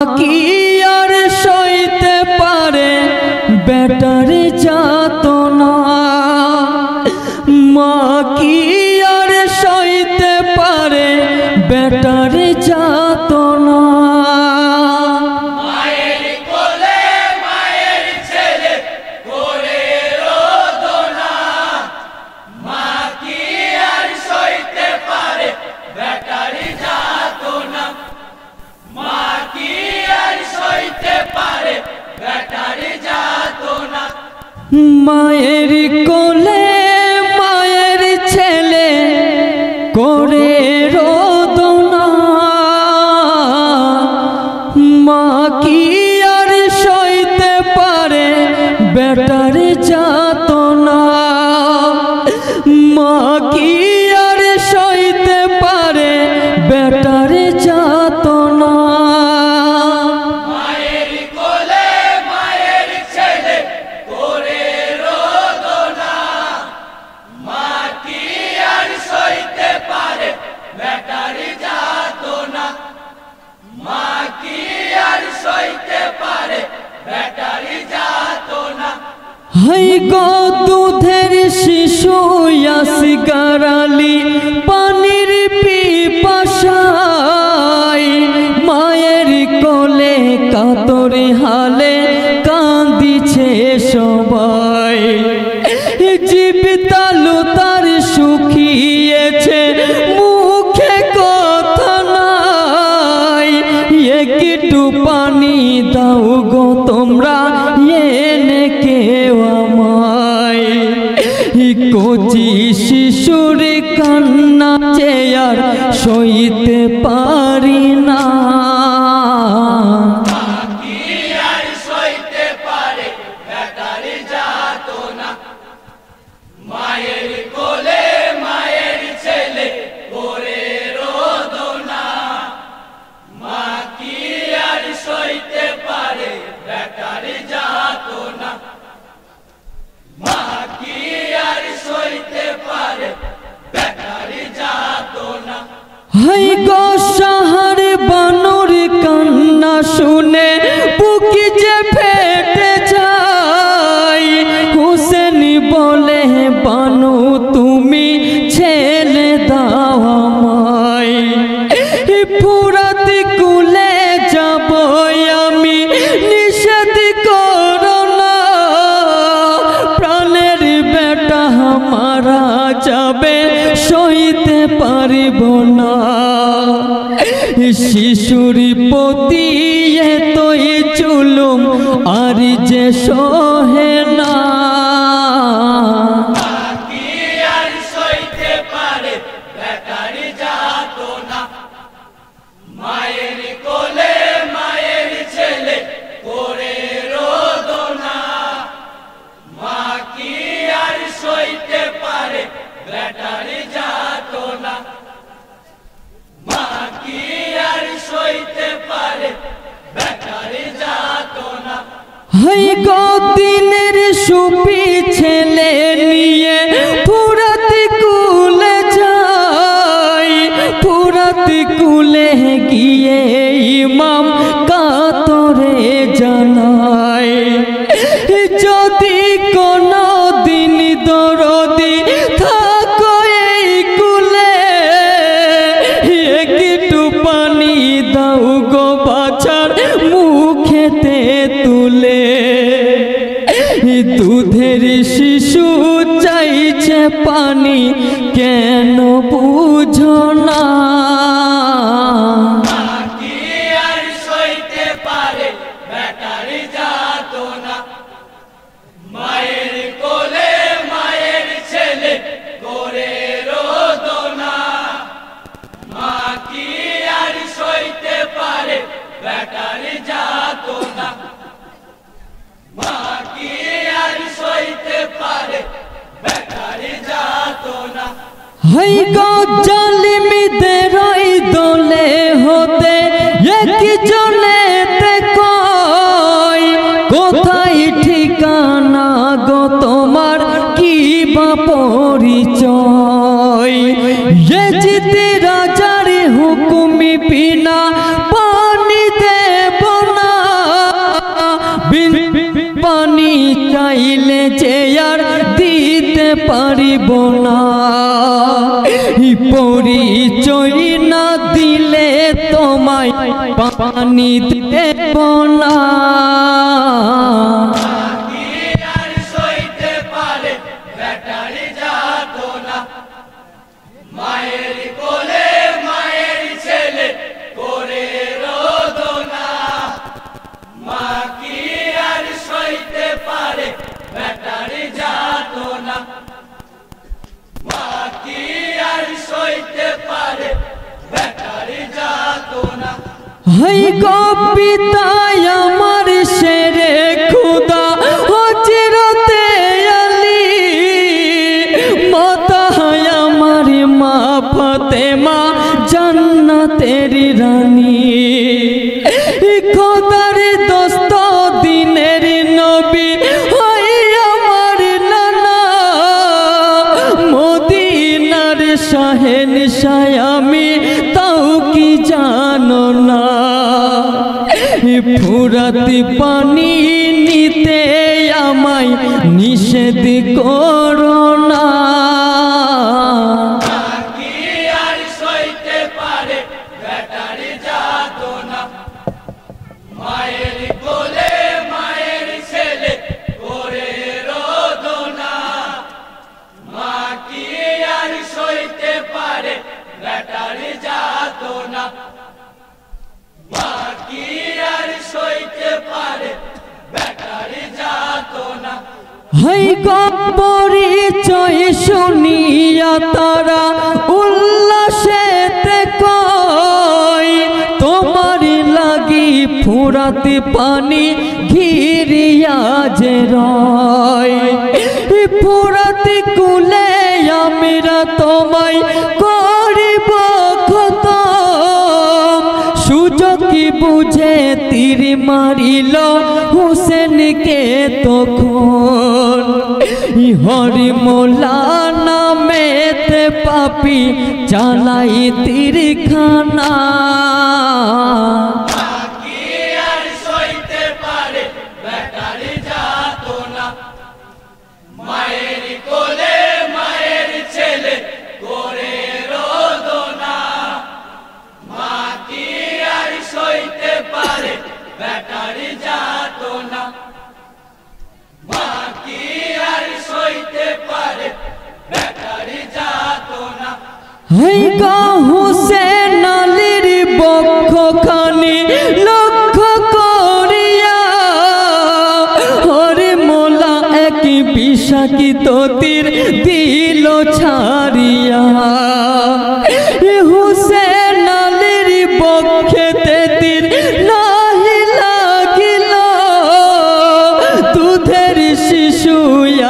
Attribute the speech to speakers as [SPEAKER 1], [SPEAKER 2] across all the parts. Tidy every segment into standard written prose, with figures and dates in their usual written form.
[SPEAKER 1] কি আর সইতে পারে বেটার যাতনা, মা কি আর সইতে পারে বেটার যাতনা।
[SPEAKER 2] মায়ের কোলে মায়ের ছেলে করে রোদনা, মা কি আর সইতে পারে বেটার যাতনা, মা কি আর সইতে পারে বেটার যাতনা।
[SPEAKER 1] মায়ের কোলে মায়ের ছেলে করে রোদনা, মা কি আর সইতে পারে বেটার যাতনা, মা কি আর সইতে পারে বেটার যাতনা।
[SPEAKER 2] মায়ের কোলে মায়ের ছেলে করে রোদনা, মা কি আর সইতে পারে বেটার যাতনা, মা কি আর সইতে পারে বেটার যাতনা।
[SPEAKER 1] হাই গো দুধের শিশু আসগার আলী পানির পিপাসায়, মায়ের কোলে কাতর হালে কাঁদিছে সবাই। জীবিতালু তার শুকিয়েছে মুখে কথা নাই, একটু পানি দাও গো তোমরা এনে কেউ আমায়। কচি শিশুর কান্না চেয়ার সইতে পারি না,
[SPEAKER 2] কি আর সইতে পারে বেটার যাতনা, মায়ের কোলে মায়ের ছেলে করে রোদনা, মা কি আর সইতে পারে বেটার যাতনা, মা কি আর সইতে পারে বেটার যাতনা।
[SPEAKER 1] হাই গো শহর বানুর কান্না শুনে বুকি যে ফেটে যায়। হুসেন বলে বানু তুমি ছেলে দাও আমায়, ফুরাত কুলে যাব আমি নিষেধ করো না, প্রাণের বেটা মারা যাবে সইতে পারিব না। শিশুর প্রতি এতই জুলুম আর যে সহে না,
[SPEAKER 2] কি আর সইতে পারে বেটার যাতনা, মায়ের কোলে মায়ের ছেলে করে রোদনা, মা কি আর সইতে পারে বেটার যাতনা, মা কি আর সইতে পারে বেটার যাতনা।
[SPEAKER 1] হাই গো দিনের সুপি ছেলে নিয়ে ফুরাত কুলে যাই, ফুরাত কুলে গিয়ে ইমাম কাতরে জানাই। যদি কোনো দিন দরদি থাকো এই কুলে, একটু পানি দাও গো বাছার মুখেতে তুলে। দুধের শিশু চাইছে পানি কেন বুঝো না,
[SPEAKER 2] কি আর সইতে পারে বেটার যাতনা, মায়ের কোলে মায়ের ছেলে করে রোদনা, মা কি আর সইতে পারে বেটার যাতনা, মা কি আর সইতে পারে বেটার যাতনা।
[SPEAKER 1] হাই গো জালিমদের ওই দলে হতে একজনেতে কয়, কোথায় ঠিকানা গো তোমার কি বা পরিচয়। ইয়েজিদ রাজার হুকুমি বিনা পানি দেব পারিব না, পরিচয় না দিলে তোমায় পানি দেব না।
[SPEAKER 2] মায়ের কোলে মায়ের ছেলে করে রোদনা, মা কি আর সইতে পারে বেটার যাতনা, মা কি আর সইতে পারে বেটার যাতনা।
[SPEAKER 1] হাই গো পিতায় আমার শেরে খুদা হযরতে আলী, মাতা আমার মা ফাতেমা জান্নাতের রানী, খোদার দোস্ত দিনের নবী হাই আমার নানা, মদিনার শাহেনশাহ আমি তাও কি জানো না, ফুরাত পানি নিতে আমায় নিষেধ করো না।
[SPEAKER 2] কি আর সইতে পারে বেটার যাতনা, মায়ের কোলে মায়ের ছেলে করে রোদনা, মা কি আর সইতে পারে বেটার যাতনা, মা কি আর সইতে পারে বেটার যাতনা।
[SPEAKER 1] হাই গো পরিচয় শুনিয়া তারা উল্লাসেতে কয়, তোমার লাগি ফুরাত পানি ঘিরিয়া যে রয়, ফুরাত কুলে আমরা তোমায় করিব খতম, সুযোগ বুঝে তীর মারিল হুসেনকে তখন, হরি মোলা নামেতে পাপি চালাই তীর খানা।
[SPEAKER 2] কি আর সইতে পারে বেটার যাতনা, মায়ের কোলে মায়ের ছেলে করে রোদনা, মা কি আর সইতে পারে বেটার যাতনা, মা কি আর সইতে পারে বেটার যাতনা।
[SPEAKER 1] হাই গো হুসেন আলীর বক্ষখানি লক্ষ্য করিয়া, হরে মোলা এক বিষাকিত তীর দিল ছাড়িয়া, হুসেন আলীর বক্ষেতে তীর নাহি লাগিল, দুধের শিশু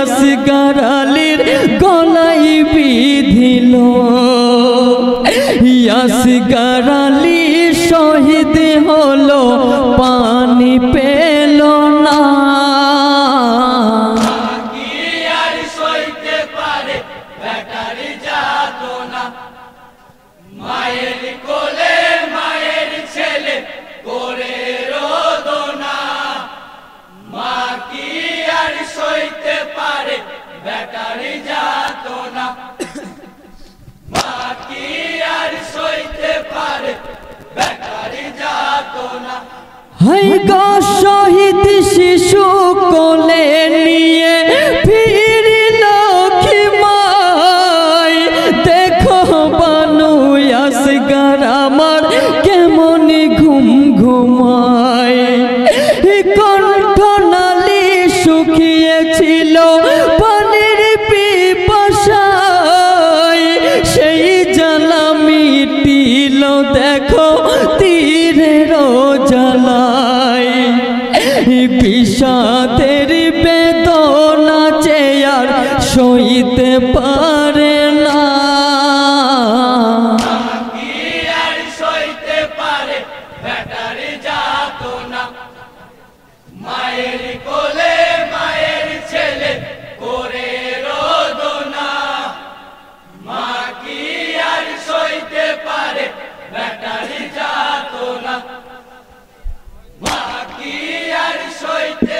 [SPEAKER 1] আসগর আলীর গলায় বিধিল, আসগর আলী শহীদ হলো পানি পেল না।
[SPEAKER 2] কি আর সইতে পারে বেটার যাতনা, মায়ের কোলে মায়ের ছেলে করে রোদনা, মা কি আর সইতে পারে বেটার যাতনা, মা কি আর সইতে পারে বেটার যাতনা।
[SPEAKER 1] হাই গো শহীদ শিশু কোলে নিয়ে ফিরিল কি মাই, দেখো বানু আসগর আমার কেমন ঘুম ঘুমায়, কণ্ঠ নালী শুকিয়েছিল পানির পিপাসায়, সেই জ্বালা মিটিল দেখো তীরের জ্বালায়, বিষাদের বেদনা চেয়ার সইতে পারে না।
[SPEAKER 2] কি আর সইতে পারে বেটার যাতনা, মায়ের কোলে মায়ের ছেলে করে রোদনা, মা কি আর সইতে পারে বেটার যাতনা, মা কি আর সইতে